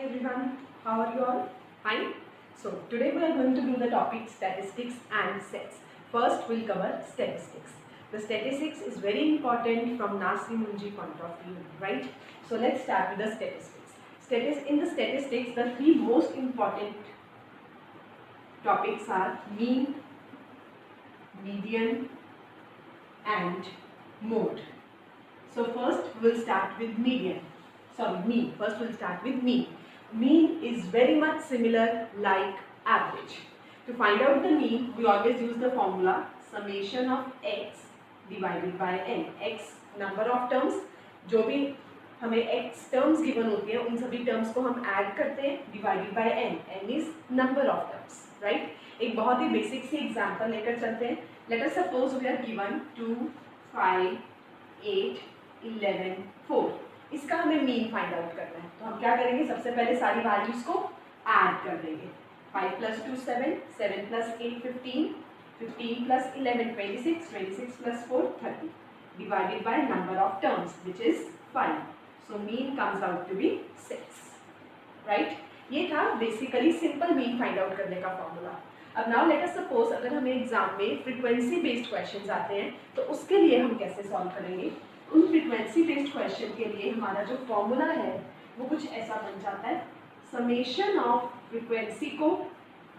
everyone, how are you all? Fine. So today we are going to do the topic statistics and sets. First we'll cover statistics. The statistics is very important from Nasi Munji point of view, right? So let's start with the statistics. In the statistics, the three most important topics are mean, median and mode. So first we'll start with mean. First we'll start with mean. Mean is very much similar like average. To find out the mean, we always use the formula summation of x divided by n. x number of terms, जो भी हमें x terms given होती हैं उन सभी terms को हम add करते हैं divided by n. n is number of terms, right? एक बहुत ही basic सी example लेकर चलते हैं. Let us suppose we are given 2, 5, 8, 11, 4. इसका हमें मीन फाइंड आउट करना है. तो हम क्या करेंगे, सबसे पहले सारी वैल्यूज को ऐड कर देंगे. 5 + 2 7, 7 + 8 15, 15 + 11 26, 26 + 4 30 divided by number of terms which is 5. So mean comes out to be 6. Right? ये था basically simple mean find out करने का फॉर्मूला. अब नाउ लेट अस सपोज अगर हमें एग्जाम में फ्रीक्वेंसी बेस्ड क्वेश्चंस आते हैं तो उसके लिए हम कैसे सॉल्व करेंगे. उन फ्रीक्वेंसी बेस्ड क्वेश्चन के लिए हमारा जो फॉर्मूला है वो कुछ ऐसा बन जाता है. समेशन ऑफ फ्रीक्वेंसी को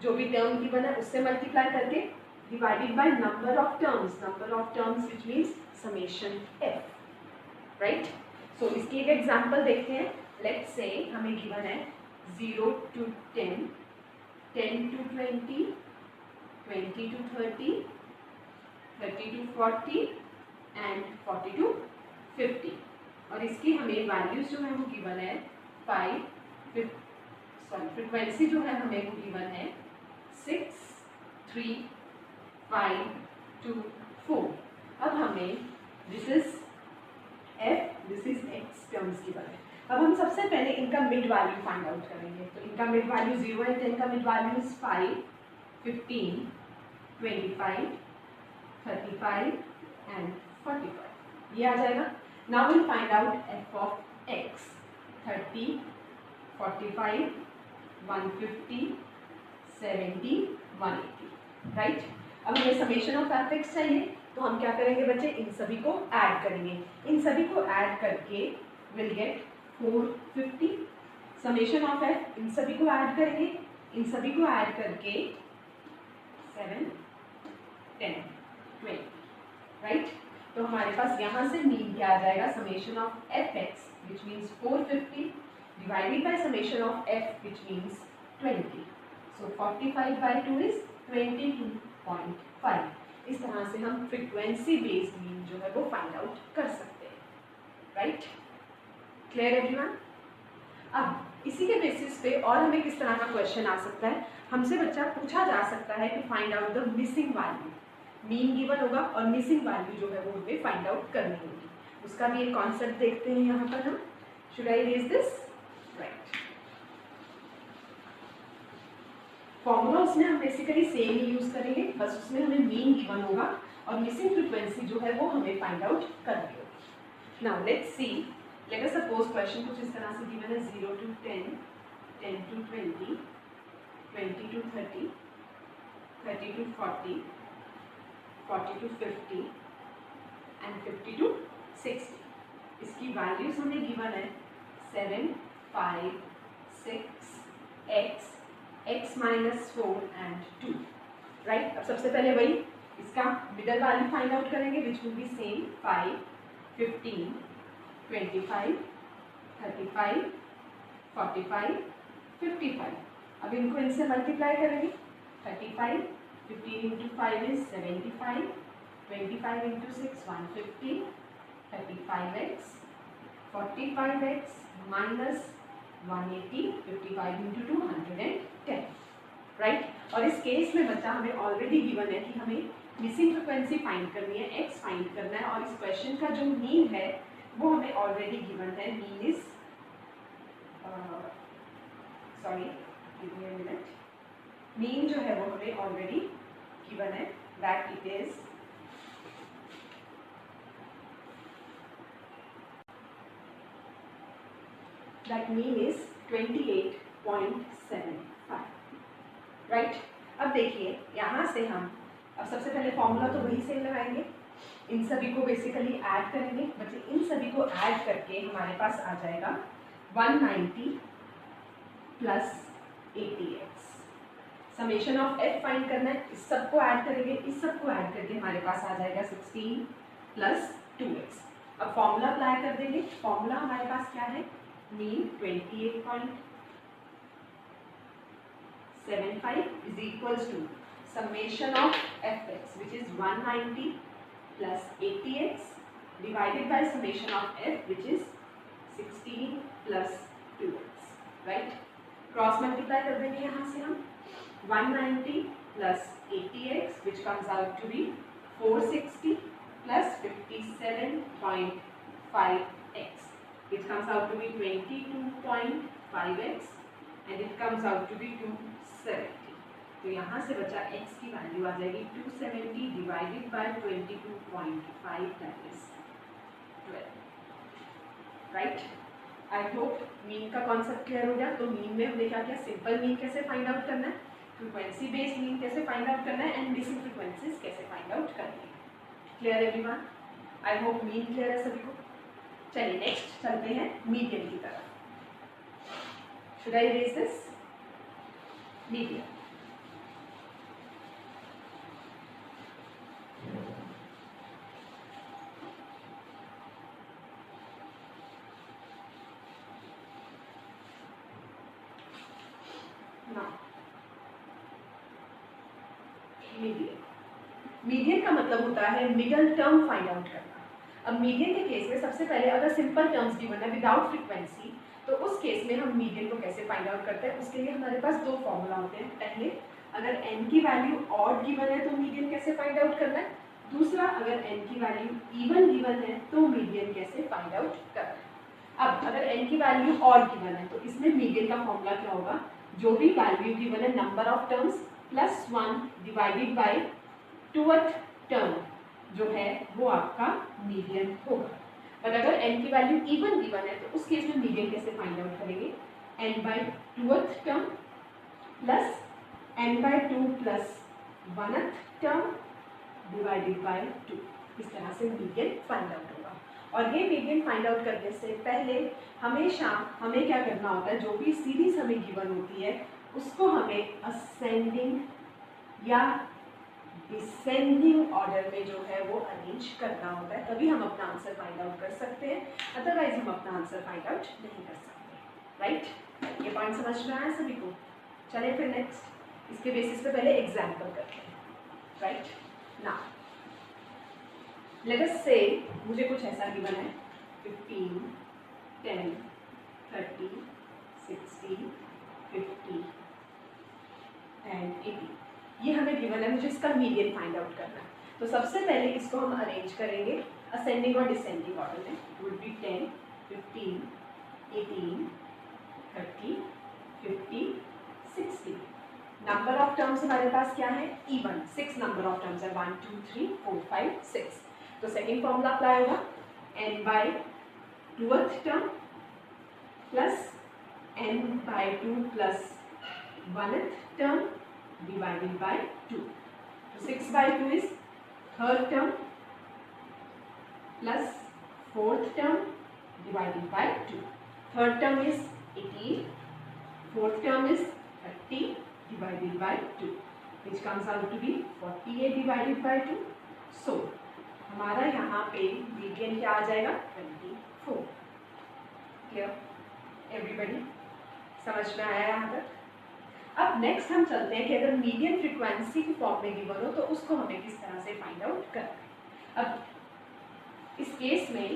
जो भी टर्म गिवन है उससे मल्टीप्लाई करके divided by number of terms which means summation F. Right. So इसकी एक एग्जांपल देखते हैं. लेट्स से हमें गिवन है 0 to 10, 10 to 20, 20 to 30, 30 to 40 and 40 to 50. और इसकी हमें वैल्यूज जो है वो गिवन है फ्रीक्वेंसी जो है हमें वो गिवन है 6, 3, 5, 2, 4. अब हमें this is F, this is x terms given है. अब हम सबसे पहले इनका मिड वैल्यू फाइंड आउट करेंगे. तो इनका मिड वैल्यू 0 एंड 10 का मिड वैल्यू इज 5, 15, 25, 35 एंड 45. ये आ जाएगा. Now will find out F of x. 30, 45, 150, 70, 180. Right. अब हमें समेशन ऑफ एफ एक्स चाहिए तो हम क्या करेंगे बच्चे, इन सभी को ऐड करेंगे. इन सभी को ऐड करके will get 450. Summation of F, इन सभी को ऐड करेंगे, इन सभी को ऐड करके 7, 10, 20. राइट. तो हमारे पास यहाँ से मीन क्या आ जाएगा, summation of F x which means 450 divided by summation of F which means 20. So 45/2 is 22.5. इस तरह से हम फ्रीक्वेंसी बेस्ड मीन जो है वो फाइंड आउट कर सकते हैं. राइट. Clear everyone. अब इसी के बेसिस पे और हमें किस तरह का क्वेश्चन आ सकता है. हमसे बच्चा पूछा जा सकता है कि find out the missing value. Mean given होगा और मिसिंग वैल्यू जो है वो हमें फाइंड आउट करनी होगी. उसका भी एक कॉन्सेप्ट देखते हैं यहाँ पर हम. Should I raise this. Right. Formula उसमें हम बेसिकली सेम ही यूज करेंगे, बस उसमें हमें मीन गिवन होगा और मिसिंग फ्रीक्वेंसी जो है वो हमें फाइंड आउट करनी होगी. Now let's see. Late us suppose question कुछ इस तरह से गिवन है 0 to 10, 10 to 20, 20 to 30, 30 to 40, 40 to 50 and 50 to 60. इसकी वैल्यूज हमें गिवन है 7, 5, 6, x, x minus 4 and 2. Right. अब सबसे पहले वही इसका मिडल वैल्यू फाइंड आउट करेंगे विच विल बी सेम 5, 15, 25, 35, 45, 55. अब इनको इनसे मल्टीप्लाई करेंगे. 35, 15 into 5 is 75, 25 into 6 150, 35x, 45x minus 180, 55 into 2 110. Right. और इस केस में बच्चा हमें ऑलरेडी गिवन है कि हमें मिसिंग फ्रीक्वेंसी फाइंड करनी है, x फाइंड करना है. और इस क्वेश्चन का जो मीन है वो हमें ऑलरेडी गिवन है. Mean is give me a minute. Mean जो है वो हमें ऑलरेडी गिवन है. That it is that mean is 28.75, right. अब देखिए यहाँ से हम अब सबसे पहले फॉर्मूला तो वही से लगाएंगे, इन सभी को बेसिकली ऐड करेंगे। बच्चे इन सभी को ऐड करके हमारे पास आ जाएगा 190 plus 80x। Summation of f find करना है, इस सबको ऐड करेंगे, इस सबको ऐड करके हमारे पास आ जाएगा 16 प्लस 2x। अब फॉर्मूला अप्लाई कर देंगे। फॉर्मूला हमारे पास क्या है, mean 28.75 is equals to summation of fx which is 190 plus 80x divided by summation of f which is 16 plus 2x, right। Cross multiply कर देंगे यहाँ से हम 190 plus 80x which comes out to be 460 plus 57.5x which comes out to be 22.5x and it comes out to be 270। तो यहाँ से बचा x की वैल्यू आ जाएगी 270 divided by 22.5 that is 12, right. I hope mean का concept clear हो गया। तो मीन में हमने क्या किया, सिंपल मीन कैसे फाइंड आउट करना है, फ्रीक्वेंसी बेस्ड मीन कैसे फाइंड आउट करना है एंड मिसिंग फ्रीक्वेंसीज कैसे फाइंड आउट करनी है। Clear everyone? I hope mean clear है सभी को। चलिए नेक्स्ट चलते हैं मीडियन की तरफ। Should I raise this median? Median का मतलब होता है मिडल टर्म फाइंड आउट करना। अब मीडियन के केस में सबसे पहले अगर सिंपल टर्म्स गिवन है विदाउट फ्रीक्वेंसी, तो उस केस में हम मीडियन को कैसे फाइंड आउट करते हैं, उसके लिए हमारे पास दो फॉर्मूला होते हैं। पहले अगर n की वैल्यू ऑड गिवन है तो मीडियन कैसे फाइंड आउट करना है, दूसरा अगर n की वैल्यू इवन गिवन है तो मीडियन कैसे फाइंड आउट करना है। अब अगर n की वैल्यू ऑड गिवन है तो इसमें मीडियन का फॉर्मूला क्या होगा, जो भी वैल्यू गिवन है number of terms plus 1 divided by 2th term जो है वो आपका मीडियन होगा। बट अगर n की वैल्यू इवन गिवन है तो उस केस में मीडियन कैसे फाइंड आउट करेंगे, n by 2th term plus n by 2 plus 1th term divided by 2, इस तरह से मीडियन फाइंड आउट होगा। और ये मीडियन फाइंड आउट करने से पहले हमेशा हमें क्या करना होता है, जो भी सीरीज हमें गिवन होती है उसको हमें असेंडिंग या डिसेंडिंग ऑर्डर में जो है वो अरेंज करना होता है, तभी हम अपना आंसर फाइंड आउट कर सकते हैं, अदरवाइज हम अपना आंसर फाइंड आउट नहीं कर सकते, राइट। ये पॉइंट समझ में आया सभी को? चलिए फिर नेक्स्ट इसके बेसिस पे पहले एग्जाम्पल करते हैं, राइट। नाउ लेट अस से मुझे कुछ ऐसा गिवन है 15, 10, 30, 60, 50 एंड 80, ये हमें गिवन है, मुझे इसका मीडियन फाइंड आउट करना है। तो सबसे पहले इसको हम अरेंज करेंगे असेंडिंग और डिसेंडिंग ऑर्डर में। Would be 10, 15, 18, 30, 50, 60। Number of terms हमारे पास क्या है, इवन 6 नंबर ऑफ टर्म्स है, 1 2 3 4 5 6। तो सेकेंड फॉर्मूला अप्लाई होगा n by 2th term plus n by 2 plus 1th term divided by 2. So 6 by 2 is third term plus fourth term divided by 2. Third term is 18, fourth term is 30 divided by 2, which comes out to be 48 divided by 2. So हमारा यहाँ पे median क्या आ जाएगा, 24। Clear everybody? समझ में आया यहाँ तक? अब नेक्स्ट हम चलते हैं कि अगर मीडियन फ्रीक्वेंसी की फॉर्म में गिवन हो तो उसको हमें किस तरह से फाइंड आउट करना है। अब इस केस में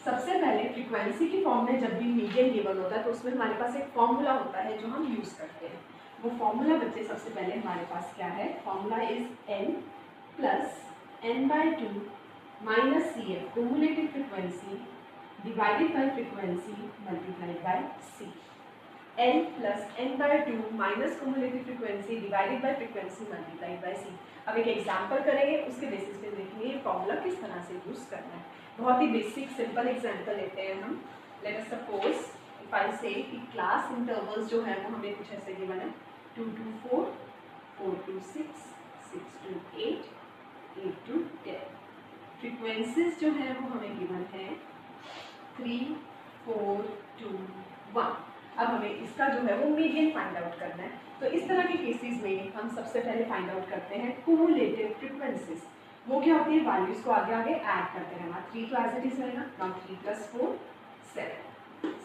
सबसे पहले फ्रीक्वेंसी की फॉर्म में जब भी मीडियन गिवन होता है तो उसमें हमारे पास एक फॉर्मूला होता है जो हम यूज करते हैं। वो फॉर्मूला बच्चे सबसे पहले हमारे पास क्या है, formula is n plus n by 2 minus CF cumulative frequency divided by frequency multiplied by C। n plus n by 2 minus cumulative frequency divided by frequency multiplied by C। अब एक एग्जांपल करेंगे, उसके बेसिस पे देखेंगे ये formula किस तरह से यूज करना है। बहुत ही बेसिक सिंपल एग्जांपल लेते हैं हम। Late us suppose if I से कि क्लास इंटरवल्स जो है वो हमें कुछ ऐसे गिवन है 2 to 4, 4 to 6, 6 to 8, 8 to 10. Frequencies जो है वो हमें गिवन है 3, 4, 2, 1. अब हमें इसका जो है वो मीडियन फाइंड आउट करना है. तो इस तरह के केसेस में हम सबसे पहले फाइंड आउट करते हैं क्युमुलेटिव फ्रीक्वेंसीज. वो क्या होती है, वैल्यूज को आगे आगे ऐड करते रहना. 3 तो एज इट इज रहेगा. नाउ 3 + 4 7,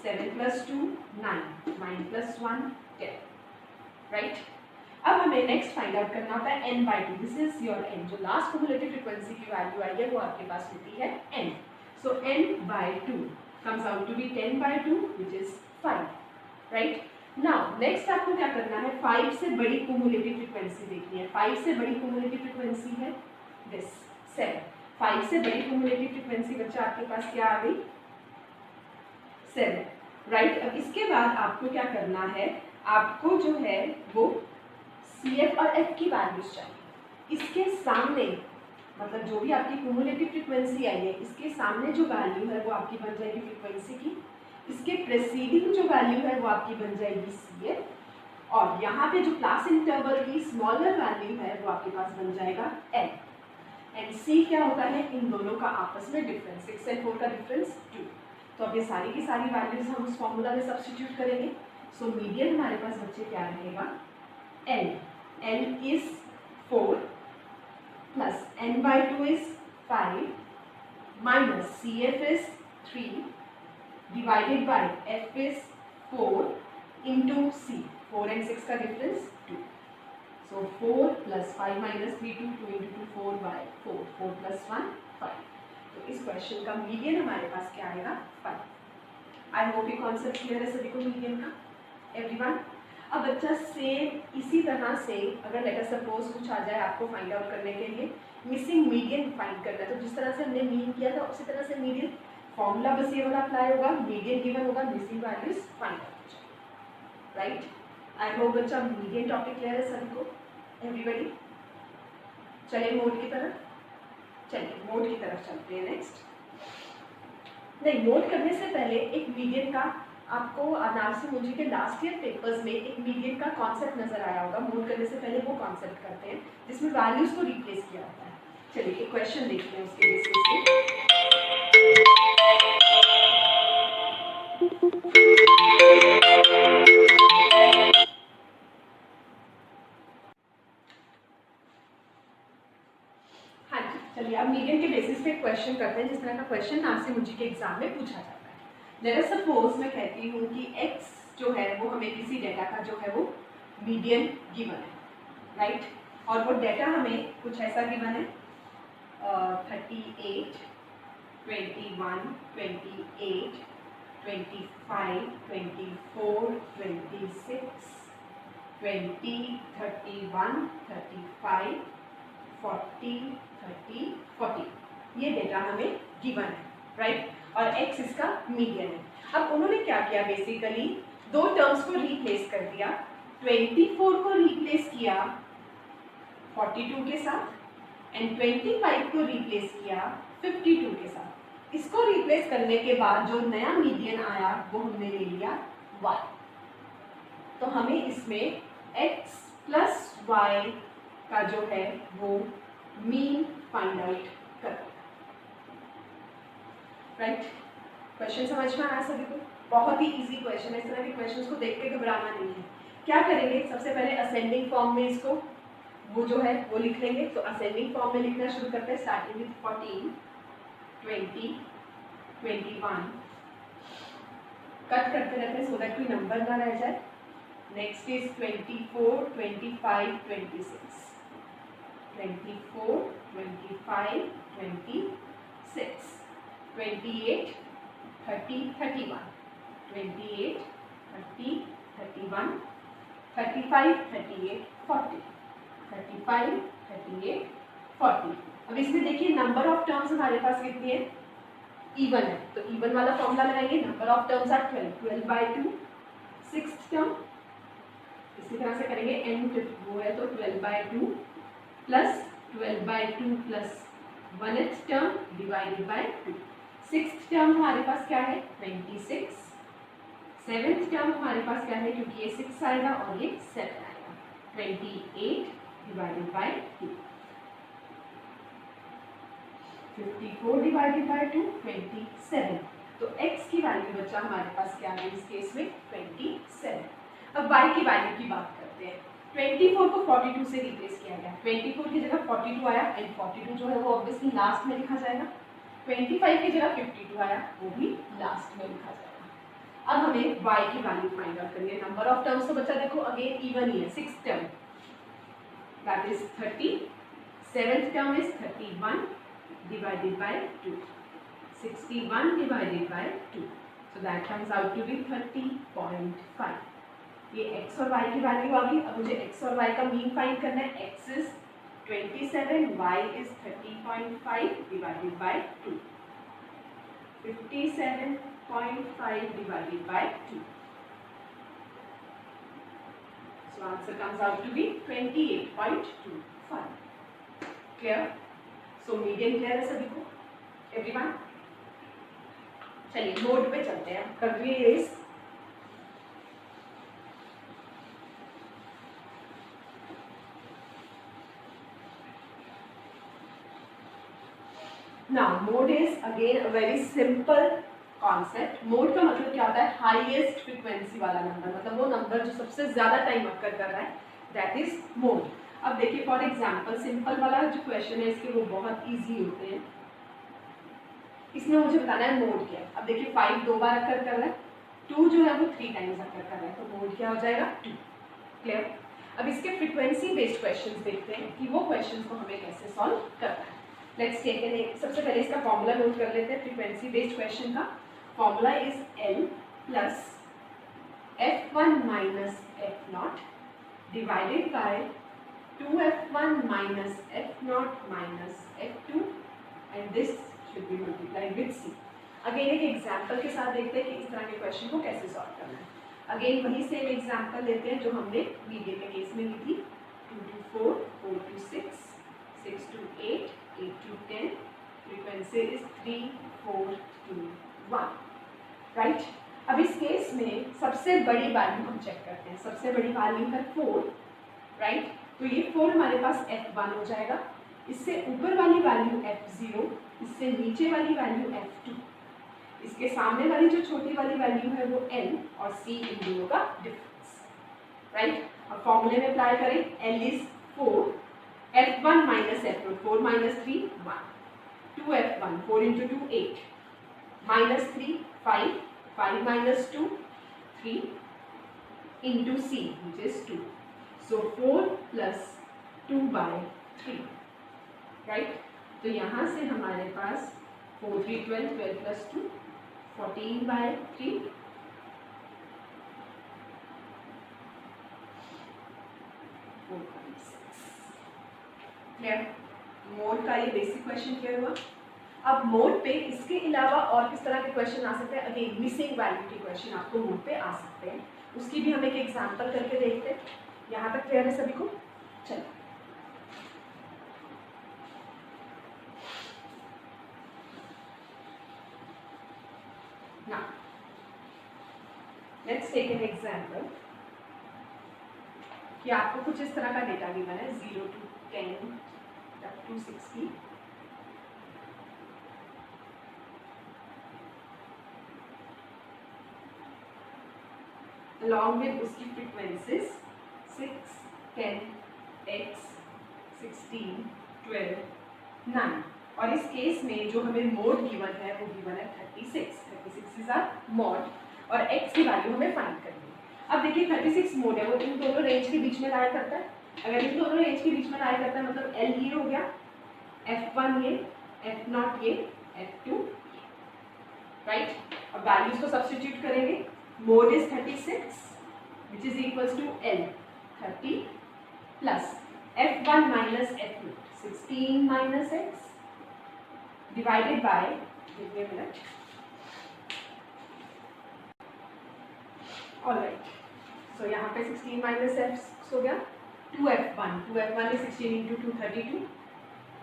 7 + 2 9, 9 + 1 10. राइट. अब हमें नेक्स्ट फाइंड आउट करना होता है n/2. This is your n. जो लास्ट क्युमुलेटिव फ्रीक्वेंसी की वैल्यू आई है वो आपके पास होती है n. So n/2 comes out to be 10/2 which is 5. Right. Now next आपको क्या करना है, 5 से बड़ी क्युमुलेटिव फ्रीक्वेंसी देखनी है. 5 से बड़ी क्युमुलेटिव फ्रीक्वेंसी है दिस 7. 5 से बड़ी क्युमुलेटिव फ्रीक्वेंसी बच्चा आपके पास क्या आ गई, 7. राइट. अब इसके बाद आपको क्या करना है, आपको जो है वो CF और F की वैल्यूज चाहिए. इसके सामने मतलब जो भी आपकी क्युमुलेटिव फ्रीक्वेंसी आई है इसके सामने जो वैल्यू है वो आपकी बन जाएगी फ्रीक्वेंसी की. इसके प्रेसीडिंग जो वैल्यू है वो आपकी बन जाएगी CF. और यहाँ पे जो क्लास इंटरवल की स्मॉलर वैल्यू है वो आपके पास बन जाएगा N. एंड C क्या होता है, इन दोनों का आपस में डिफरेंस. 6 और 4 का डिफरेंस 2. तो अब ये सारी की सारी वैल्यूज हम उस फॉर्मूला में सब्स्टिट्यूट करेंगे. सो मीडियन हमारे पास बच्चे क्या रहेगा, L. L is 4 plus n/2 is 5 minus CF is 3 divided by F is 4 into C. 4 and 6 का difference 2. So 4 plus 5 minus 3 2 2 into 2 4 by 4. 4 plus 1 5. तो इस क्वेश्चन का मीडियन हमारे पास क्या आएगा, 5. आई होप ये कॉन्सेप्ट क्लियर है सभी को मीडियन का, एवरीवन. अब बच्चा सेम इसी तरह से अगर लेट अस सपोज कुछ आ जाए आपको फाइंड आउट करने के लिए मिसिंग मीडियन फाइंड करना है, तो जिस तरह से हमने मीन किया था उसी तरह से मीडियन फॉर्मूला बस ये वाला अप्लाई होगा. मीडियन गिवन होगा, मिसिंग वैल्यूज फाइंड आउट हो जाएगी. राइट. आई होप बच्चा मीडियन टॉपिक क्लियर है सभी को, एवरीबॉडी. चलिए मोड की तरफ चलते हैं नेक्स्ट. नहीं, मोड करने से पहले एक मीडियन का आपको नासिर मुंशी के लास्ट ईयर पेपर्स में एक मीडियन का कॉन्सेप्ट नजर आया होगा. मोड करने से पहले वो कॉन्सेप्ट करते हैं जिसमें वैल्यूज को रिप्लेस किया होता है. चलिए एक क्वेश्चन देखते हैं उसके बेसिस पे. हाँ जी, चलिए अब मीडियन के बेसिस पे एक क्वेश्चन करते हैं. जिस तरह का क्वेश्चन नासिर मुंशी के एग्जाम में पूछा जाता है. लेट अस सपोज मैं कहती हूँ कि x जो है वो हमें किसी डेटा का जो है वो मीडियन गिवन है. राइट. और वो डेटा हमें कुछ ऐसा गिवन है 38, 21, 28, 25, 24, 26, 20, 31, 35, 40, 30, 40. ये डेटा हमें गिवन है. राइट. और x इसका मीडियन है. अब उन्होंने क्या किया, बेसिकली दो टर्म्स को रिप्लेस कर दिया. 24 को रिप्लेस किया 42 के साथ एंड 25 को रिप्लेस किया 52 के साथ. इसको रिप्लेस करने के बाद जो नया मीडियन आया वो हमने ले लिया y. तो हमें इसमें x प्लस y का जो है वो मीन फाइंड आउट करना. राइट. क्वेश्चन समझ में आया सभी को? बहुत ही इजी क्वेश्चन है. इस तरह के क्वेश्चंस को देख के घबराना नहीं है. क्या करेंगे, सबसे पहले असेंडिंग फॉर्म में इसको वो जो है वो लिख लेंगे. तो असेंडिंग फॉर्म में लिखना शुरू करते हैं स्टार्टिंग विद 14, 20, 21. कट करते रहते हैं सो दैट कोई नंबर ना रह जाए. Next is 24, 25, 26, 24, 25, 26, 28, 30, 31, 28, 30, 31, 35, 38, 40, 35, 38, 40. अब इसमें देखिए नंबर ऑफ टर्म्स हमारे पास कितनी है, इवन है. तो इवन वाला फॉर्मूला लगाएंगे. Number of terms are 12, 12/2. Sixth term इसी तरह से करेंगे. एन वो है तो 12/2 plus 12/2 plus 1th term divided by 2. Sixth term हमारे पास क्या है 26, सेवेंथ टर्म हमारे पास क्या है, क्योंकि ये 6 आएगा और ये 7 आएगा, 28 डिवाइडेड बाय 2, 54 डिवाइडेड बाय 2 27। तो x की वैल्यू बचा हमारे पास क्या है इस केस में 27। अब y की वैल्यू की बात करते हैं। 24 को 42 से रिप्लेस किया गया, 24 की जगह 42 आया एंड 42 जो है वो ऑब्वियसली लास्ट में लिखा जाएगा। 25 की जगह 52 आया, वो भी लास्ट में लिखा जाएगा। अब हमें y की वैल्यू फाइंड आउट करनी है। नंबर ऑफ टर्म्स तो बच्चा देखो अगेन इवन ही है, 6 term that is 30, seventh term is 31 divided by 2, 61 divided by 2, so that comes out to be 30.5। ये x और y की वैल्यू आ गई। अब मुझे x और y का मीन फाइंड करना है। x is 27, y is 30.5 divided by 2, 57.5 divided by 2, so answer comes out to be 28.25। clear? So median clear है सभी को, एवरीवन? चलिए मोड पे चलते हैं, कर रही है रेस। Now mode is again a very simple concept. Mode का मतलब क्या होता है, हाईएस्ट फ्रीक्वेंसी वाला नंबर, मतलब वो नंबर जो सबसे ज्यादा टाइम अकर कर रहा है, दैट इज मोड। अब देखिए फॉर एग्जांपल सिंपल वाला जो क्वेश्चन है इसके वो बहुत इजी होते हैं। इसमें मुझे बताना है मोड क्या है। अब देखिए 5 2 बार अकर कर रहा है, 2 जो है वो 3 टाइम्स अकर कर रहा है, तो मोड क्या हो जाएगा 2। क्लियर? अब इसके फ्रीक्वेंसी बेस्ड क्वेश्चंस देखते हैं कि वो क्वेश्चंस को हमें कैसे सॉल्व करना है। लेट्स टेक एन, सबसे पहले इसका फॉर्मूला नोट कर लेते हैं। फ्रीक्वेंसी बेस्ड क्वेश्चन का formula is L plus F1 minus F0 divided by 2f1 minus f0 minus f2 and this should be multiplied with c। Again एक एग्जांपल के साथ देखते हैं कि इस तरह के क्वेश्चन को कैसे सॉल्व करना है। अगेन वही सेम एग्जांपल लेते हैं जो हमने मीडियन के केस में ली थी। 2 to 4, 4 to 6, 6 to 8, 8 to 10, frequency is 3, 4, 2, 1, right. अब इस केस में सबसे बड़ी वैल्यू हम चेक करते हैं। सबसे बड़ी वैल्यू है 4, राइट। तो ये 4 हमारे पास f1 हो जाएगा, इससे ऊपर वाली वैल्यू f0, इससे नीचे वाली वैल्यू f2, इसके सामने वाली जो छोटी वाली वैल्यू है वो n और c, इन दोनों का डिफरेंस, राइट। अब फॉर्मूले में अप्लाई करें। L is 4, f1 minus f0, 4 minus 3 1, 2f1, 4 into 2 8, minus 3 5, 5 minus 2 3 into c which is 2, so 4 plus 2 by 3, right. तो यहाँ से हमारे पास 4 3 12, 12 plus 2 14 by 3, 4 by 6। Clear? Mode का ये बेसिक क्वेश्चन क्लियर हुआ। अब मोड पे इसके अलावा और किस तरह के क्वेश्चन आ सकते हैं। अगेन मिसिंग वैल्यू के क्वेश्चन आपको मोड पे आ सकते हैं, उसकी भी हम एक एग्जांपल करके देखते हैं। यहाँ तक क्लियर है सभी को? चलो now let's take an example कि आपको कुछ इस तरह का डेटा गिवन है 0 to 10 up to 60, along with उसकी फ्रीक्वेंसीज 6, 10, x, 16, 12, 9 और इस केस में जो हमें मोड गिवन है वो गिवन है 36 इज आवर मोड और x की वैल्यू हमें फाइंड करनी है। अब देखिए 36 मोड है, वो इन दोनों रेंज के बीच में लाया करता है। अगर इन दोनों रेंज के बीच में लाया करता है मतलब L ये हो गया, F1 ये, F0 ये, F2, राइट। अब वैल्यूज को सब्स्टिट्यूट करेंगे। Mode is 36 which is equals to L 30 plus F1 minus F0 16 minus x divided by, give me a minute, alright, so यहाँ पे 16 minus x हो गया 2f1 is 16 into 2 32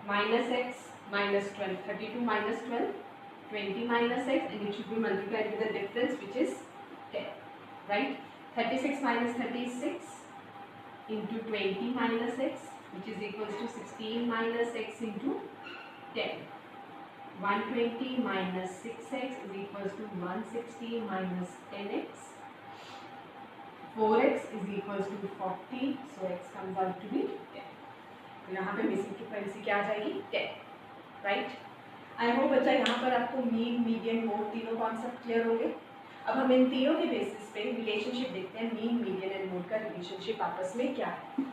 minus x minus 12, 32 minus 12 20 minus x, and it should be multiplied with the difference, which is 10, right? 36 minus 36 into 20 minus x, which is equals to 16 minus x into 10. 120 minus 6x is equals to 160 minus 10x. 4x is equals to 40, so x comes out to be 10. तो यहाँ पे basic frequency क्या आ जाएगी? 10, right? आई hope बच्चा यहाँ पर आपको mean, median, mode तीनों कॉन्सेप्ट क्लियर होंगे। अब हम इन तीनों के बेसिस पे रिलेशनशिप देखते हैं। मीन, मीडियन एंड मोड का रिलेशनशिप आपस में क्या है?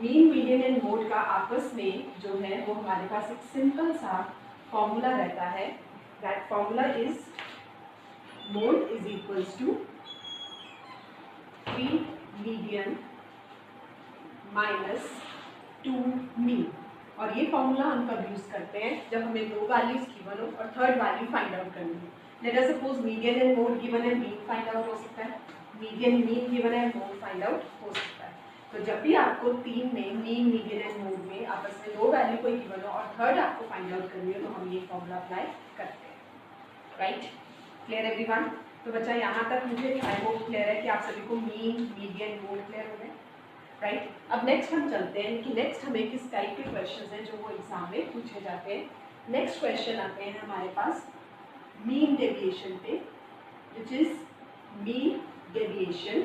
मीन, मीडियन एंड मोड का आपस में जो है वो हमारे पास एक सिंपल सा फॉर्मूला रहता है। That formula is mode is equals to 3 median minus 2 mean. और ये फॉर्मूला हम कब यूज करते हैं? जब हमें दो वैल्यूज गिवन हो और थर्ड वैल्यू फाइंड आउट करनी है। Late us suppose median and mode given है, मीन फाइंड आउट हो सकता है, मीडियन मीन गिवन है, मोड फाइंड आउट हो सकता है। तो जब भी आपको तीन में मीन, मीडियन एंड मोड में आपस में दो वैल्यू कोई गिवन हो और थर्ड आपको फाइंड आउट करनी हो, तो हम ये फॉर्मूला अप्लाई करते हैं, राइट? Clear everyone? तो बच्चा यहाँ तक मुझे आई होप क्लियर है कि आप सभी को मीन, मीडियन, मोड क्लियर हो गए, राइट? अब नेक्स्ट हम चलते हैं कि नेक्स्ट हमें किस टाइप के क्वेश्चंस हैं जो वो एग्जाम में पूछे जाते हैं। नेक्स्ट क्वेश्चन आते हैं हमारे पास मीन डेविएशन पे, विच इज मीन डेविएशन।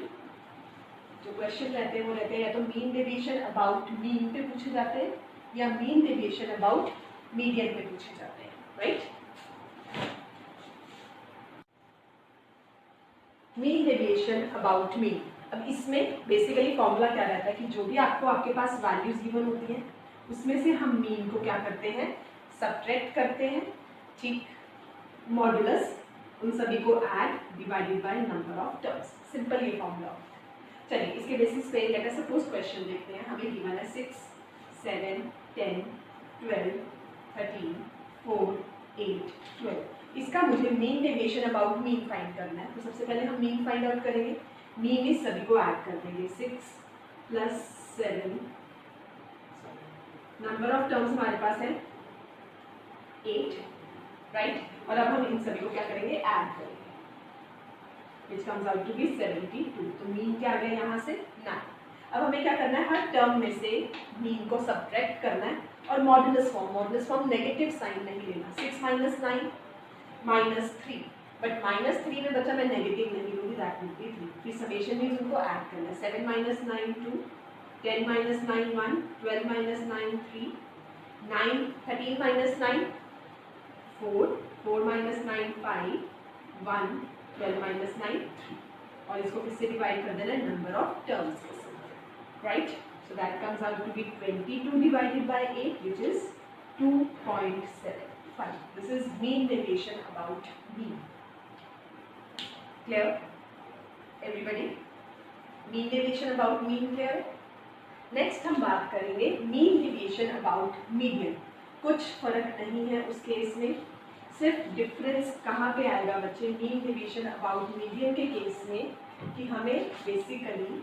जो क्वेश्चन रहते हैं वो रहते हैं या तो मीन डेविएशन अबाउट मीन पे पूछे जाते हैं या मीन डेविएशन अबाउट मीडियन पे पूछे जाते हैं, right? Mean deviation about mean. अब इसमें बेसिकली फॉर्मूला क्या रहता है कि जो भी आपको आपके पास वैल्यूज गिवन होती हैं उसमें से हम मीन को क्या करते हैं? सब्ट्रैक्ट करते हैं, ठीक? मॉडुलस उन सभी को add divided by number of terms. Simple ये फॉर्मूला। चलिए इसके बेसिस पे लेट अस सपोज क्वेश्चन देखते हैं। हमें गिवन है 6, 7, 10, 12, 13, 4, 8, 12। इसका मुझे mean deviation about mean find करना है। तो सबसे पहले हम मीन फाइंड आउट करेंगे। मीन इस सभी को ऐड कर देंगे। 6 + 7, नंबर ऑफ टर्म्स हमारे पास है 8, राइट? और अब हम इन सभी को क्या करेंगे? ऐड करेंगे, which comes out to be 72। तो मीन क्या आ गया यहाँ से? 9। अब हमें क्या करना है? हर टर्म में से मीन को सब्ट्रैक्ट करना है और मॉडुलस फॉर्म नेगेटिव साइन नहीं लेना। 6 - 9 -3, बट -3 में बच्चा मैं नेगेटिव नहीं लूँगी, दैट विल बी 3। फिर समेशन मीन्स उनको ऐड करना है। 7 - 9 2, 10 - 9 1, 12 - 9 3, 13 - 9 4, 4 - 9 5, 1, 12 - 9 3। और इसको किससे डिवाइड कर देना है? नंबर ऑफ टर्म्स के साथ, right? So that comes out to be 22 divided by 8, which is 2.75। This is mean deviation about mean. Clear everybody? Mean deviation about mean clear? Next हम बात करेंगे मीन डेविएशन अबाउट मीडियन। कुछ फर्क नहीं है उस केस में, सिर्फ डिफरेंस कहाँ पे आएगा बच्चे? मीन डेविएशन अबाउट मीडियन के केस में कि हमें बेसिकली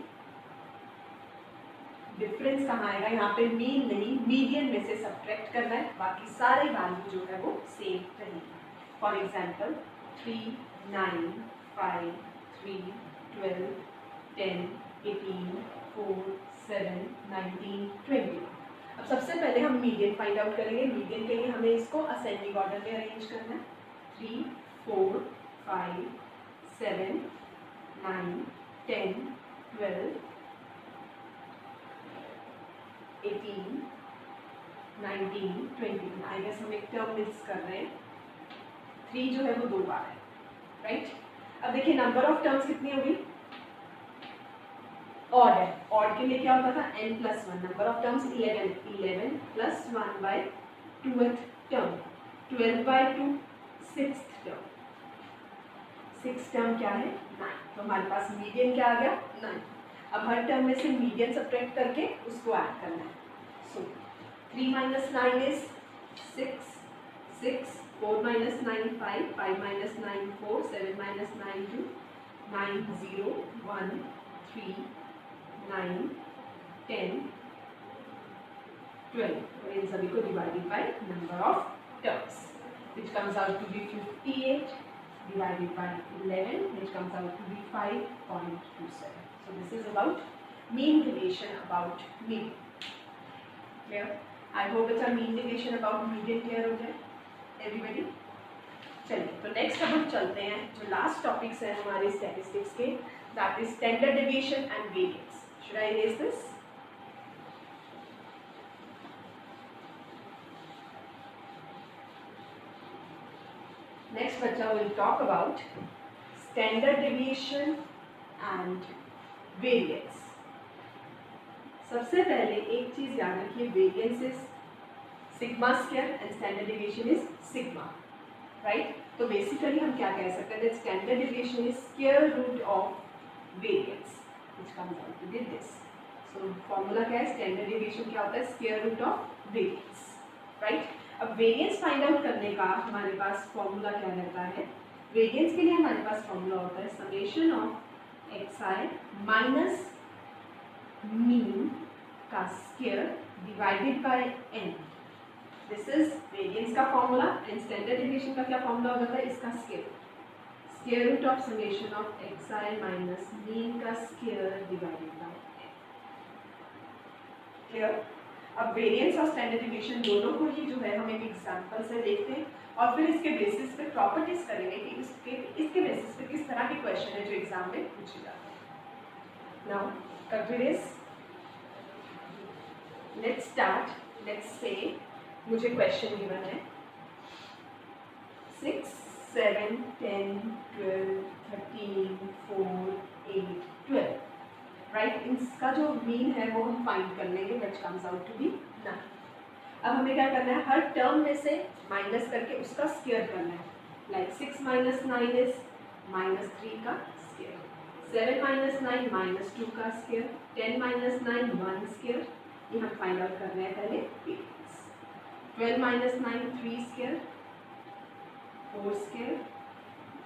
डिफरेंस कहाँ आएगा? यहाँ पे मीन नहीं, मीडियन में से सब्ट्रैक्ट करना है, बाकी सारे वैल्यू जो है वो सेम रहेंगे। For example 3, 9, 5, 3, 12, 10, 18, 4, 7, 19, 20। अब सबसे पहले हम मीडियन फाइंड आउट करेंगे। मीडियन के लिए हमें इसको असेंडिंग ऑर्डर में अरेंज करना है। 3, 4, 5, 7, 9, 10, 12, 18, 19, 20। आई गेस हम एक टर्म मिस कर रहे हैं। 3 जो है वो 2 बार है, राइट? अब देखिए नंबर ऑफ टर्म्स कितनी होगी? ऑड है। ऑड के लिए क्या होता था? n+1। Number of terms 11, 11 + 1/2th term, 12/2 6th term. 6th term क्या है? 9। तो हमारे पास मीडियन क्या आ गया? 9। अब हर टर्म में से मीडियन सब्ट्रैक्ट करके उसको ऐड करना है। सो 3 - 9 इज 6, 6, 4 - 9 5, 5 - 9 4, 7 - 9 2, 9 0 1 3 9 10 12। और इन सभी को divided by number of terms. which comes out to be 58 divided by 11, which comes out to be 5.27. So this is about mean deviation about median. Clear? I hope it's a mean deviation about median clear हो जाए everybody. चलिए तो next अब हम चलते हैं जो last topics हैं हमारे स्टैटिस्टिक्स के, that is standard deviation and variance. Should I erase this? Next बच्चा will talk about standard deviation and variance. सबसे पहले एक चीज याद रखिए, variance is sigma square and standard deviation is sigma, right? तो बेसिकली हम क्या कह सकते हैं, that standard deviation is square root of variance which comes out to be this. So formula क्या है, स्टैंडर्ड डेविएशन क्या होता है, square root of variance, right? अब वेरिएंस फाइंड आउट करने का हमारे पास फॉर्मूला क्या रहता है, वेरिएंस के लिए हमारे पास फॉर्मूला होता है summation of xi minus mean का square divided by n. This is variance का फॉर्मूला एंड स्टैंडर्ड डेविएशन का क्या फॉर्मूला हो जाता है, इसका square root of summation of xi minus mean का square divided by n. Clear? अब वेरिएंस और स्टैंडर्ड डेविएशन दोनों को ही जो है हम एक एग्जांपल से देखते हैं और फिर इसके बेसिस पे प्रॉपर्टीज करेंगे कि इसके बेसिस पे किस तरह के क्वेश्चन है जो एग्जाम में पूछे जाते हैं. Now continuous, let's start. Let's say मुझे क्वेश्चन गिवन है 6, 7, 10, 12, 13, 4, 8, 12, राइट? इनका जो मीन है वो हम फाइंड कर लेंगे, which comes out to be 9. अब हमें क्या करना है, हर टर्म में से माइनस करके उसका स्क्वायर करना है. लाइक 6 माइनस 9 इज -3 का स्क्वायर, 7 माइनस 9 -2 का स्क्वायर, 10 माइनस 9 1 स्क्वायर. ये हम फाइंड आउट कर रहे हैं पहले variance. 12 minus 9 3 square, 4 square,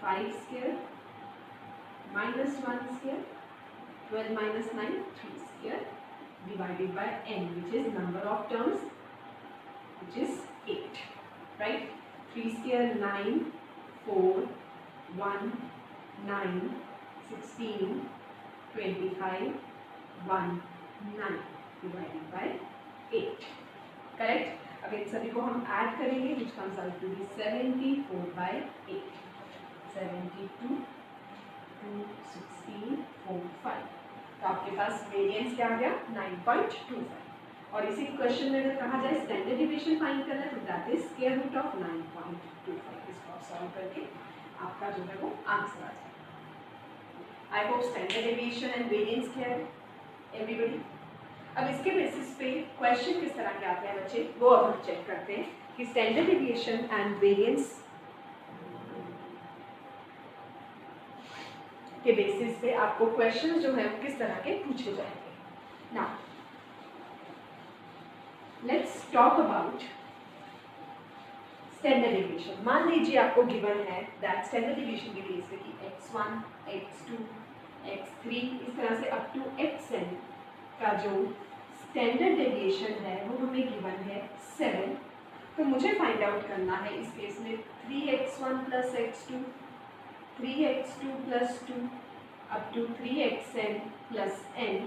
5 square, -1 square, 12 minus 9 3 square divided by n, which is number of terms, which is 8, right? 3 square 9, 4, 1, 9, 16, 25, 1, 9 divided by 8, correct? अब इन सभी को हम ऐड करेंगे, which comes out to be 74 by 8, 72, 2, 16, 4, 5. तो आपके पास वेरिएंस क्या आ गया 9.25. और इसी क्वेश्चन में अगर कहा जाए स्टैंडर्ड डेविएशन फाइंड करना है तो that is square root of 9.25. इसको सॉल्व करके आपका जो है वो आंसर आ जाएगा. I hope standard deviation and variance clear है एवरीबॉडी. अब इसके बेसिस पे क्वेश्चन किस तरह के आते हैं बच्चे, वो अब हम चेक करते हैं कि स्टैंडर्ड डेविएशन एंड वेरिएंस के बेसिस पे आपको क्वेश्चंस जो है वो किस तरह के पूछे जाएंगे. Now let's talk about standard deviation. मान लीजिए आपको गिवन है दैट स्टैंडर्ड डेविएशन के बेस पे कि x1, x2, x3 इस तरह से अप टू xn का जो स्टैंडर्ड डेविएशन है वो हमें गिवन है 7. तो मुझे फाइंड आउट करना है इस केस में 3x1 plus x2, 3x2 plus 2 up to 3xn plus n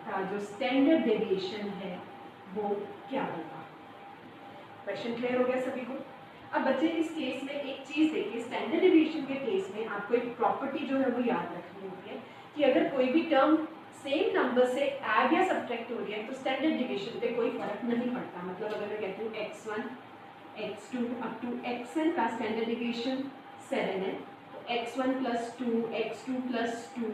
का जो स्टैंडर्ड डेविएशन है वो क्या होगा. क्वेश्चन क्लियर हो गया सभी को? अब बच्चे इस केस में एक चीज़ देखिए, स्टैंडर्ड डेविएशन के केस में आपको एक प्रॉपर्टी जो है वो याद रखनी होती है कि अगर कोई भी टर्म सेम नंबर से ऐड या सब्ट्रैक्ट हो रही है तो स्टैंडर्ड डेविएशन पे कोई फर्क नहीं पड़ता. मतलब अगर मैं कहती हूँ x1, x2 up to xn का स्टैंडर्ड डेविएशन 7 है, x1 plus 2, x2 plus 2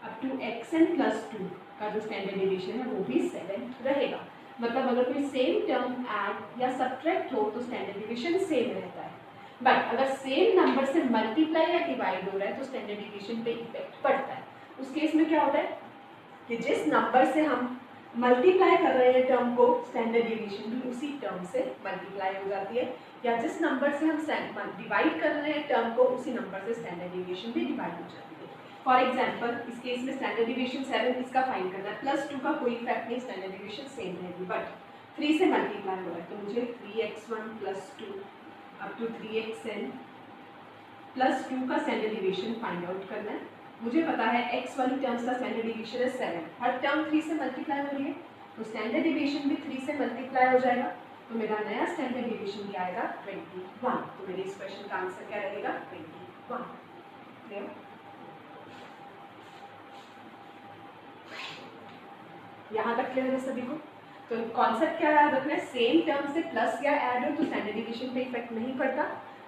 up to xn plus 2 का जो स्टैंडर्ड डेविएशन है वो भी 7 रहेगा. मतलब अगर कोई सेम टर्म ऐड या सब्ट्रैक्ट हो तो स्टैंडर्ड डेविएशन सेम रहता है. बट अगर सेम नंबर से मल्टीप्लाई या डिवाइड हो रहा है तो स्टैंडर्ड डेविएशन पे इफेक्ट पड़ता है. उस केस में क्या होता है कि जिस नंबर से हम मल्टीप्लाई कर रहे हैं टर्म को, स्टैंडर्ड डेविएशन भी उसी टर्म से मल्टीप्लाई हो जाती है, या जिस नंबर से हम डिवाइड कर रहे हैं टर्म को उसी नंबर से स्टैंडर्ड डेविएशन भी डिवाइड हो जाती है. फॉर एग्जांपल इस केस में स्टैंडर्ड डेविएशन 7, इसका फाइंड करना है. प्लस 2 का कोई इफेक्ट नहीं, स्टैंडर्ड डेविएशन सेम रहेगी, बट 3 से मल्टीप्लाई हो रहा है तो मुझे 3x1 plus 2 up to 3xn plus 2 का स्टैंडर्ड डिवीजन फाइंड आउट करना है। मुझे पता है x वाली टर्म्स का स्टैंडर्ड डिवीजन है 7, हर टर्म 3 से मल्टीप्लाई हो रही है तो स्टैंडर्ड डिवीजन भी 3 से मल्टीप्लाई हो जाएगा, तो मेरा नया स्टैंडर्ड डिवीजन क्या आएगा 21। तो मेरे इस क्वेश्चन का आंसर क्या रहेगा 21। क्लियर? यहाँ तक क्लियर है सभी को? तो कॉन्सेप्ट क्या याद रखना है, सेम टर्म से प्लस या ऐड हो तो स्टैंडर्ड डिवीजन पे इफेक्ट नहीं पड़ता,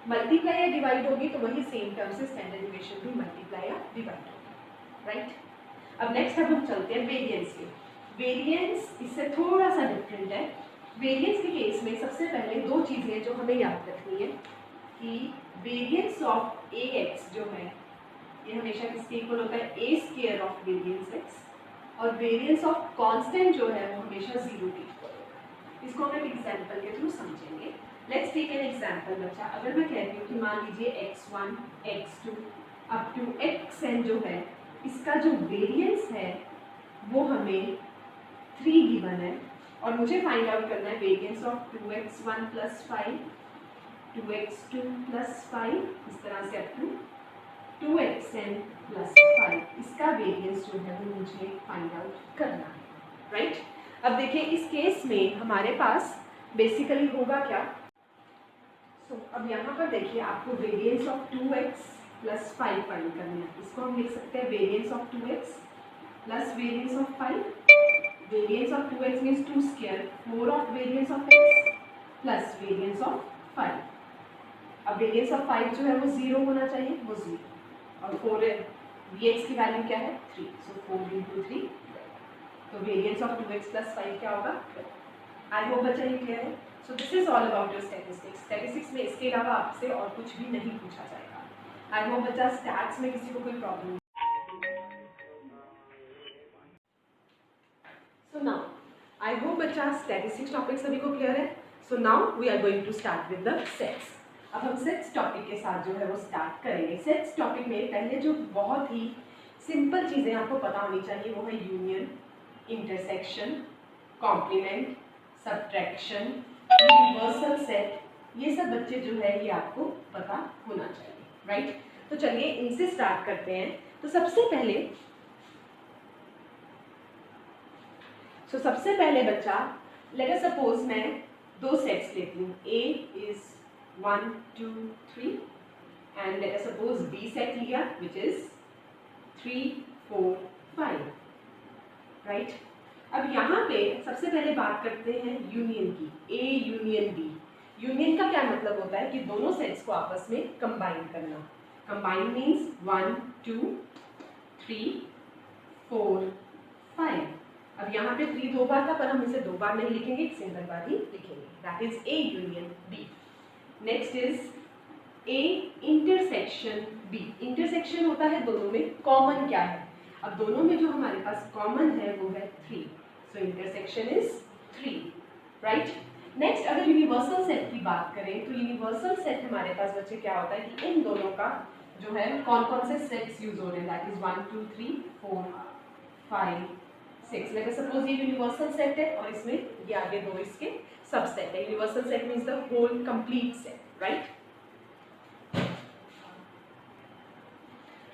मल्टीप्लाई या डिवाइड होगी तो वही सेम टर्म से स्टैंडर्ड डिवीजन भी मल्टीप्लाई या डिवाइड होगी, राइट? अब नेक्स्ट अब हम चलते हैं वेरिएंस के। वेरिएंस इससे थोड़ा सा डिफरेंट है। वेरिएंस के केस में सबसे पहले दो चीज़ें जो हमें याद रखनी है कि वेरिएंस ऑफ ए एक्स जो है ये हमेशा किसके इक्वल होता है, ए स्क्वायर ऑफ वेरिएंस एक्स, और वेरिएंस ऑफ कांस्टेंट जो है वो हमेशा 0 के इक्वल होता है। इसको हम एक एग्जांपल के थ्रू समझेंगे। लेट्स टेक एन एग्जांपल बच्चा। अगर मैं कहती हूँ कि मान लीजिए x1 x2 up to xn जो है इसका जो वेरिएंस है वो हमें 3 गिवन है और मुझे फाइंड आउट करना है variance of 2x1 plus 5 2x2 plus 5 इस तरह से अप टू 2xn प्लस 5, इसका वेरिएंस जो है वो मुझे फाइंड आउट करना है, राइट? अब देखिए इस केस में हमारे पास बेसिकली होगा क्या, अब यहाँ पर देखिए आपको variance of 2x plus 5 find करना है। इसको हम लिख सकते हैं variance of 2x plus variance of 5। Variance of 2x means 2 square 4 of variance of x plus variance of 5। अब वेरिएंस ऑफ 5 जो है वो 0 होना चाहिए, वो 0, और 4 है vx की वैल्यू क्या है 3, सो 4 into 3, तो वेरिएंस ऑफ 2x प्लस 5 क्या होगा 12। आई होप बच्चा ये क्लियर है? सो this is all about your statistics. Statistics में इसके अलावा आपसे और कुछ भी नहीं पूछा जाएगा। आई होप बच्चा स्टैट्स में किसी को कोई प्रॉब्लम नहीं। सो नाउ आई होप बच्चा स्टैटिस्टिक्स टॉपिक सभी को क्लियर है। So now we are going to start with the sets. अब हम सेट्स टॉपिक के साथ जो है वो स्टार्ट करेंगे। सेट्स टॉपिक में पहले जो बहुत ही सिंपल चीज़ें आपको पता होनी चाहिए वो है union, intersection, complement, subtraction, universal set, ये सब बच्चे जो है ये आपको पता होना चाहिए, राइट? तो चलिए इनसे स्टार्ट करते हैं। तो सबसे पहले बच्चा लेट अस सपोज मैं दो सेट्स लेती हूँ, A is 1 2 3 and let us suppose B set लिया विच इज 3 4 5, राइट? अब यहाँ पे सबसे पहले बात करते हैं यूनियन की, A यूनियन B। यूनियन का क्या मतलब होता है कि दोनों सेट्स को आपस में कंबाइन करना। Combine means 1 2 3 4 5। अब यहाँ पे 3 दो बार था पर हम इसे दो बार नहीं लिखेंगे, एक सिंगल बार ही लिखेंगे, that is A union B। Next is A intersection B। Intersection होता है दोनों में, कॉमन क्या है? अब दोनों में जो हमारे पास कॉमन है वो है 3, सो इंटरसेक्शन इज 3, राइट? नेक्स्ट अगर यूनिवर्सल सेट की बात करें तो यूनिवर्सल सेट हमारे पास बच्चे क्या होता है कि इन दोनों का जो है कौन कौन से सेट्स यूज हो रहे हैं, that is 1 2 3 4 5 6। Let us suppose ये यूनिवर्सल सेट है और इसमें ये आगे दो इसके सबसेट है। Universal set means the whole complete set, right?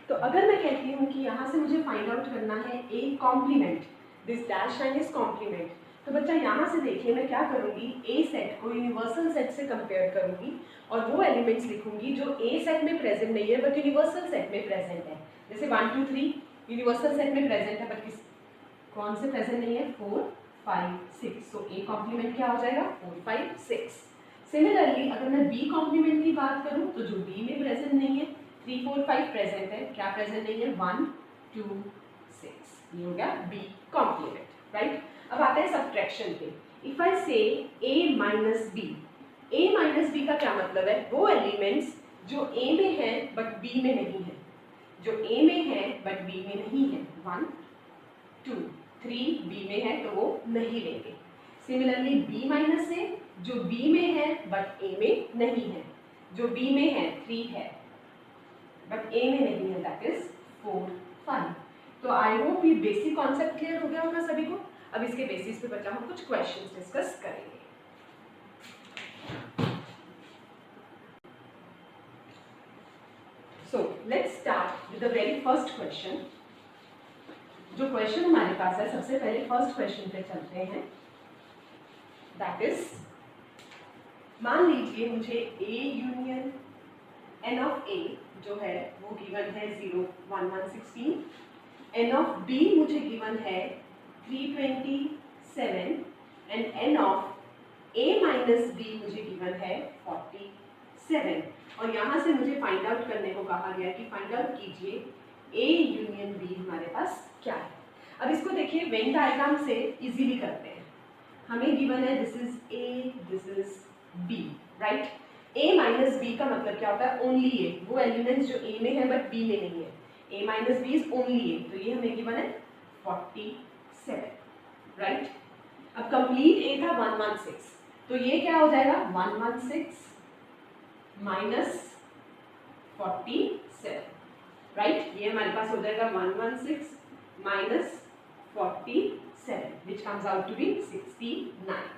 तो अगर मैं कहती हूँ कि यहाँ से मुझे फाइंड आउट करना है A complement, this dash line is complement, तो बच्चा यहाँ से देखिए मैं क्या करूँगी, A सेट को यूनिवर्सल सेट से कंपेयर करूँगी और वो एलिमेंट्स लिखूंगी जो A सेट में प्रेजेंट नहीं है बट यूनिवर्सल सेट में प्रेजेंट है। जैसे 1 2 3 यूनिवर्सल सेट में प्रेजेंट है बट कौन से प्रेजेंट नहीं है, 4 5 6, सो A कॉम्प्लीमेंट क्या हो जाएगा 4 5 6। सिमिलरली अगर मैं B कॉम्प्लीमेंट की बात करूँ तो जो B में प्रेजेंट नहीं है 3 4 5 प्रेजेंट है, क्या प्रेजेंट नहीं है 1 2 6, ये हो गया B कॉम्प्लीमेंट, राइट? अब आते हैं सब्ट्रैक्शन पे। इफ आई से A minus B, A minus B का क्या मतलब है, वो एलिमेंट्स जो A में है बट B में नहीं है, जो A में है बट B में नहीं है, 1 2 3 B में है तो वो नहीं लेंगे। सिमिलरली B माइनस से जो B में है बट A में नहीं है, जो B में है 3 है बट A में नहीं है, दैट इज 4 5। तो आई होप ये बेसिक कॉन्सेप्ट क्लियर हो गया होगा सभी को। अब इसके बेसिस पे बच्चा हम कुछ क्वेश्चंस डिस्कस करेंगे। with the very first question. जो क्वेश्चन हमारे पास है, सबसे पहले फर्स्ट क्वेश्चन पे चलते हैं. दैट इज, मान लीजिए मुझे A union N of A जो है वो गिवन है 0, 1, 1, 16. N ऑफ B मुझे गिवन है 327 and N of A minus B मुझे गिवन है 47. और यहाँ से मुझे फाइंड आउट करने को कहा गया कि फाइंड आउट कीजिए A यूनियन B हमारे पास क्या है. अब इसको देखिए वेन डायग्राम से इजीली करते हैं. हमें गिवन है this is A, this is B, right. A minus B का मतलब क्या होता है? Only A. वो एलिमेंट्स जो A में है बट B में नहीं है. A minus B is only A. तो ये हमें गिवन है 47, राइट. अब कंप्लीट A था 116, तो ये क्या हो जाएगा? 116 माइनस 47, राइट. ये हमारे पास हो जाएगा 116 minus 47, which comes out to be 69.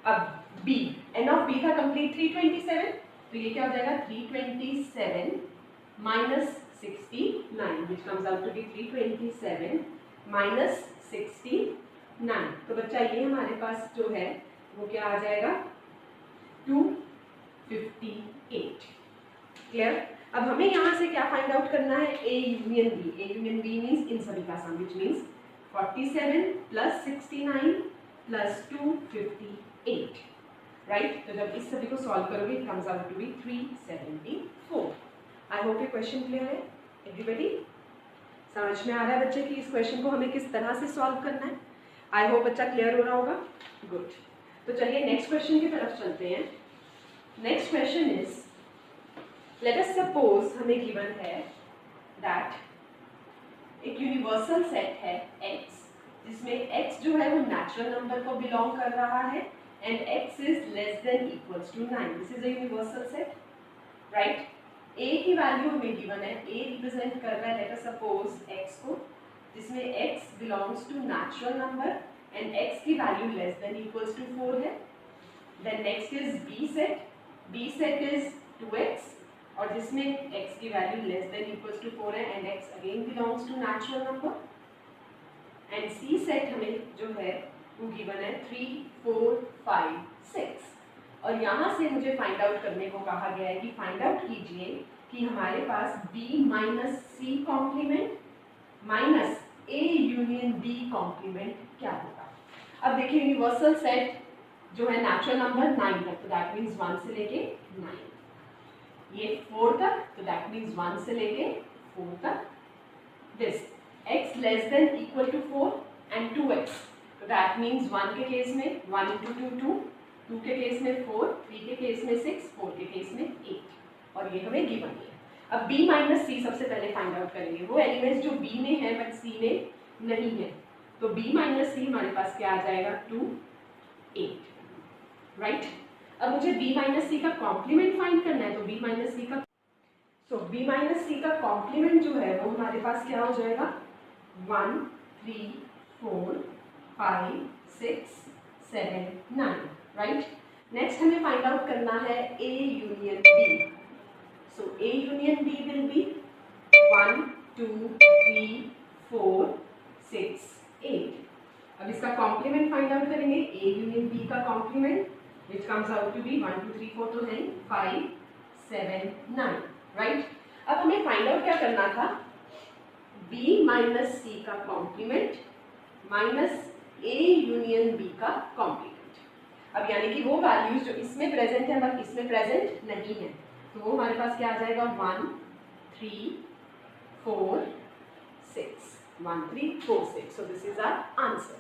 अब B, N of B था कंप्लीट 327, तो ये क्या हो जाएगा? 327 minus 69, which comes out to be 327 minus 69. तो बच्चा ये हमारे पास जो है वो क्या आ जाएगा? 258. क्लियर. अब हमें यहाँ से क्या फाइंड आउट करना है? A union B. A union B means इन सभी का sum, which means 47 plus 69 plus 258, right. तो जब इस सभी को सॉल्व करोगे it comes out to be 374. I hope ये क्वेश्चन क्लियर है एवरीबॉडी. समझ में आ रहा है बच्चे कि इस क्वेश्चन को हमें किस तरह से सॉल्व करना है? आई होप बच्चा क्लियर हो रहा होगा. गुड. तो चलिए नेक्स्ट क्वेश्चन की तरफ चलते हैं. Next question is, late us suppose हमें गिवन है दैट एक यूनिवर्सल सेट है X, जिसमें X जो है वो नेचुरल नंबर को बिलोंग कर रहा है and X is less than equals to 9. This is a universal set, right. A की वैल्यू हमें गिवन है. A रिप्रेजेंट कर रहा है, लेट अस सपोज X को, जिसमें X belongs to natural number and X की value less than equals to 4 है. Then next is B set. B set is 2X और जिसमें x की value less than equals to 4 है and x again belongs to natural number. And C set हमें जो है वो गिवन है 3, 4, 5, 6. और यहाँ से मुझे फाइंड आउट करने को कहा गया है कि फाइंड आउट कीजिए कि हमारे पास B minus C complement minus A union B complement क्या होगा. अब देखिए यूनिवर्सल सेट जो है नेचुरल नंबर 9 तक, तो दैट मीन्स 1 से लेके 9. ये 4 तक, तो दैट मीन्स 1 से लेके 4 तक. This x less than equal to 4 and 2x, तो दैट मीन्स 1 के केस में 1 इंटू 2 2, 2 के केस में 4, 3 के केस में 6, 4 के केस में 8. और ये हमें गिवन है. अब B माइनस C सबसे पहले फाइंड आउट करेंगे. वो एलिमेंट्स जो B में है बट C में नहीं है, तो B माइनस C हमारे पास क्या आ जाएगा? 2, 8, राइट. अब मुझे B माइनस C का कॉम्प्लीमेंट फाइंड करना है, तो B माइनस C का कॉम्प्लीमेंट जो है वो हमारे पास क्या हो जाएगा? 1, 3, 4, 5, 6, 7, 9, राइट. नेक्स्ट हमें फाइंड आउट करना है A union B. So A union B will be 1, 2, 3, 4, 6, 8. अब इसका कॉम्प्लीमेंट फाइंड आउट करेंगे. A यूनियन B का complement which comes out to be 1, 2, 3, 4 तो है 5, 7, 9, राइट. अब हमें फाइंड आउट क्या करना था? B माइनस C का complement minus A union B का कॉम्प्लीमेंट. अब यानी कि वो वैल्यूज जो इसमें प्रेजेंट है बट इसमें प्रेजेंट नहीं है, तो वो हमारे पास क्या आ जाएगा? 1, 3, 4, 6, 1, 3, 4, 6. So this is our answer.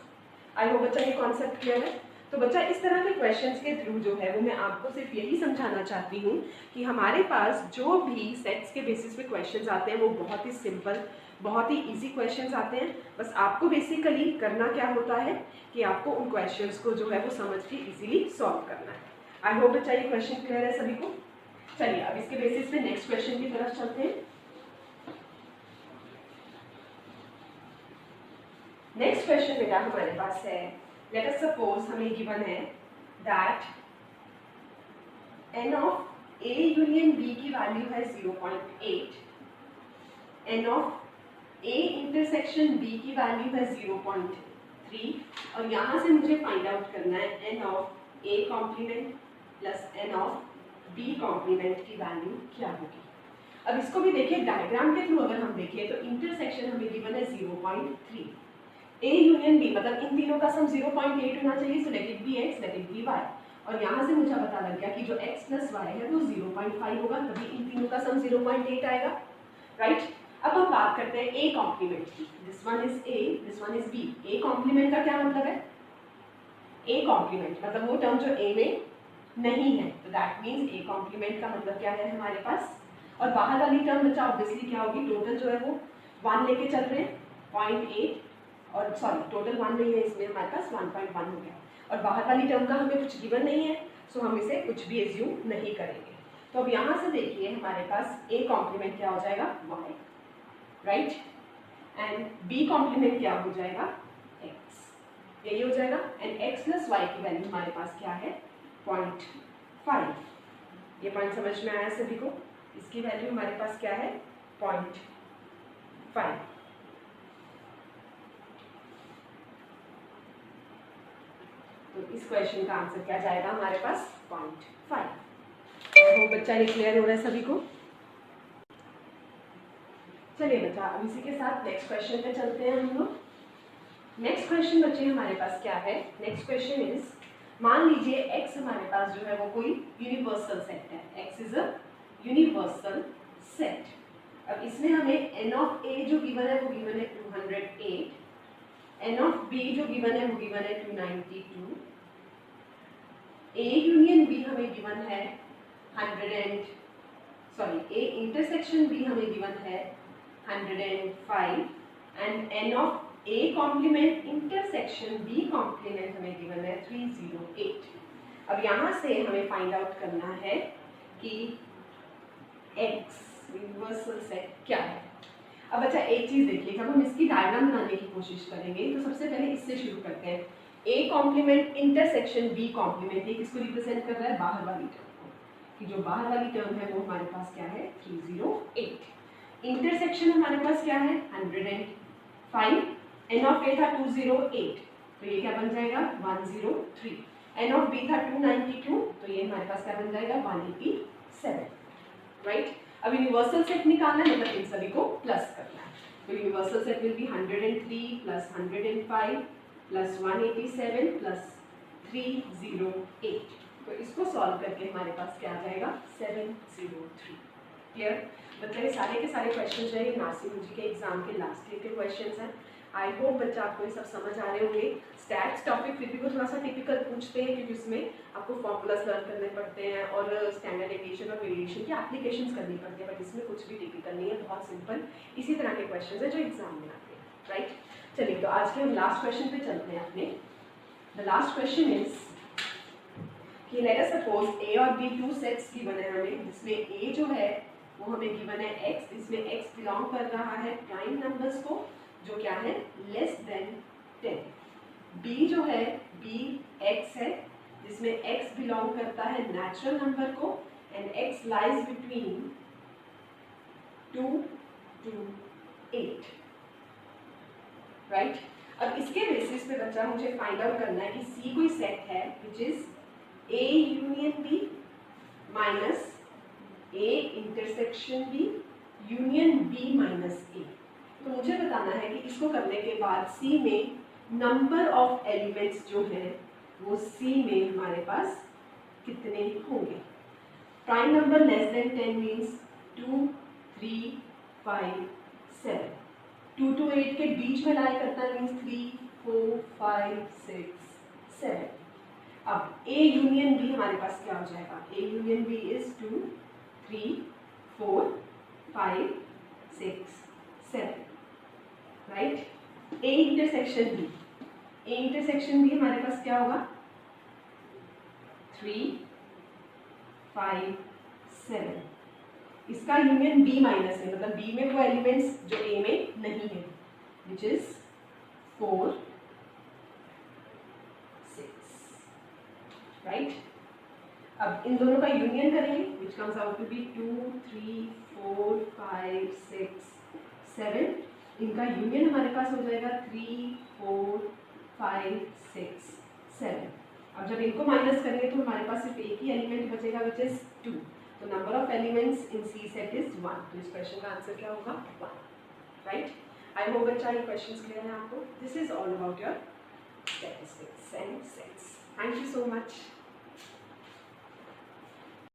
I hope बच्चा ये कॉन्सेप्ट क्लियर है. तो बच्चा इस तरह के क्वेश्चंस के थ्रू जो है वो मैं आपको सिर्फ यही समझाना चाहती हूँ कि हमारे पास जो भी सेट्स के बेसिस पे क्वेश्चंस आते हैं वो बहुत ही सिंपल, बहुत ही इजी क्वेश्चंस आते हैं. बस आपको बेसिकली करना क्या होता है कि आपको उन क्वेश्चंस को जो है वो समझ के इजीली सॉल्व करना है. आई होप बच्चा ये क्वेश्चन क्लियर है सभी को. चलिए अब इसके बेसिस पे नेक्स्ट क्वेश्चन की तरफ चलते हैं. नेक्स्ट क्वेश्चन बेटा हमारे पास है, let us suppose हमें given है that n of A union B की वैल्यू है 0.8 n of A intersection B की वैल्यू है 0.3 और यहाँ से मुझे फाइंड आउट करना है n of A complement plus n of B complement की वैल्यू क्या होगी। अब इसको भी देखिए डायग्राम के थ्रू अगर हम देखें तो इंटरसेक्शन हमें गिवन है 0.3, ए यूनियन बी मतलब इन तीनों का सम 0.8 होना चाहिए, so let it be x let it be y, और यहाँ से मुझे पता लग गया कि जो x प्लस वाई है वो 0.5 होगा, तभी इन तीनों का सम 0.8 आएगा, राइट। अब हम बात करते हैं a कॉम्प्लीमेंट की, this one is a this one is b। a complement का क्या मतलब है, a कॉम्प्लीमेंट मतलब वो टर्म जो a में नहीं है, तो दैट मीन्स a कॉम्प्लीमेंट का मतलब क्या है हमारे पास, और बाहर वाली टर्म बच्चा ऑब्वियसली क्या होगी, टोटल जो है वो 1 लेके चल रहे हैं 0.8 और सॉरी टोटल 1 नहीं है, इसमें हमारे पास 1.1 हो गया, और बाहर वाली टर्म का हमें कुछ गिवन नहीं है, सो हम इसे कुछ भी एज्यूम नहीं करेंगे। तो अब यहाँ से देखिए हमारे पास a कॉम्प्लीमेंट क्या हो जाएगा y, right, and b complement क्या हो जाएगा x, यही हो जाएगा, एंड x प्लस y की वैल्यू हमारे पास क्या है 0.5। ये पॉइंट समझ में आया सभी को, इसकी वैल्यू हमारे पास क्या है 0.5। तो इस क्वेश्चन का आंसर क्या जाएगा हमारे पास 0.5। वो बच्चा ये क्लियर हो रहा है सभी को। चलिए बच्चा अब इसी के साथ नेक्स्ट क्वेश्चन पे चलते हैं हम लोग। नेक्स्ट क्वेश्चन बच्चे हमारे पास क्या है, नेक्स्ट क्वेश्चन इज, मान लीजिए x हमारे पास जो है वो कोई यूनिवर्सल सेट है, x is a universal set. अब इसमें हमें n ऑफ a जो गिवन है वो गिवन है 208, n ऑफ b जो गिवन है वो गिवन है 292, a यूनियन b हमें गिवन है 100 a इंटरसेक्शन b हमें गिवन है 105 and n of a complement intersection b complement हमें गिवन है 308। अब यहाँ से हमें फाइंड आउट करना है कि x यूनिवर्सल सेट क्या है। अब अच्छा एक चीज देखिए, जब हम इसकी डायग्राम बनाने की कोशिश करेंगे तो सबसे पहले इससे शुरू करते हैं, a complement intersection b complement, ये किसको रिप्रेजेंट कर रहा है, बाहर वाली टर्म को, कि जो बाहर वाली टर्म है वो हमारे पास क्या है 308, इंटरसेक्शन हमारे पास क्या है 105, n ऑफ a था 208 तो ये क्या बन जाएगा 103, n ऑफ b था 292 तो ये हमारे पास क्या बन जाएगा 187, राइट। अब यूनिवर्सल सेट निकालना है मतलब इन सभी को प्लस करना है, तो universal set will be 103 plus 105 plus 187 plus 308, तो इसको सॉल्व करके हमारे पास क्या आ जाएगा 703। क्लियर बच्चा, ये सारे के सारे क्वेश्चन जो है नासिम जी के एग्जाम के लास्ट ईयर के क्वेश्चंस हैं। आई होप बच्चा आपको ये सब समझ आ रहे होंगे। स्टैट्स टॉपिक फिर भी वो थोड़ा सा टिपिकल पूछते हैं क्योंकि उसमें आपको फॉर्मूलाज लर्न करने पड़ते हैं और स्टैंडर्ड डेविएशन और वेरिएशन की एप्लीकेशंस करनी पड़ती है, बट इसमें कुछ भी टिपिकल नहीं है, बहुत सिंपल इसी तरह के क्वेश्चन है जो एग्जाम में आते हैं, राइट। चलिए तो आज के हम लास्ट क्वेश्चन पे चलते हैं अपने। द लास्ट क्वेश्चन इज कि लेट अस सपोज a और b टू सेट्स गिवन है हमें, जिसमें a जो है वो हमें गिवन है x, इसमें x बिलोंग कर रहा है प्राइम नंबर्स को जो क्या है लेस देन 10, b जो है b x है जिसमें x बिलोंग करता है नेचुरल नंबर को and x lies between 2 to 8, right. अब इसके बेसिस पे बच्चा मुझे फाइंड आउट करना है कि C कोई सेट है which is A union B minus A intersection B union B minus A। तो मुझे बताना है कि इसको करने के बाद C में नंबर ऑफ एलिमेंट्स जो है वो C में हमारे पास कितने होंगे। Prime number less than 10 means 2, 3, 5, 7, 2 to 8 के बीच में लाई करता है मीन्स 3, 4, 5, 6, 7। अब A यूनियन B हमारे पास क्या हो जाएगा, A union B is 2, 3, 4, 5, 6, 7, right. A intersection B, A intersection B हमारे पास क्या होगा 3, 5, 7। इसका यूनियन B माइनस है मतलब B में वो एलिमेंट्स जो A में नहीं है विच इज 4, 6, राइट। अब इन दोनों का यूनियन करेंगे which comes out to be 2, 3, 4, 5, 6, 7, इनका यूनियन हमारे पास हो जाएगा 3, 4, 5, 6, 7। अब जब इनको माइनस करेंगे तो हमारे पास सिर्फ एक ही एलिमेंट बचेगा विच इज 2। तो number of elements in C set is 1। तो इस क्वेश्चन का आंसर क्या होगा? 1, राइट। आई होप बच्चा ये क्वेश्चंस क्लियर है आपको। This is all about your statistics and sets. Thank you so much.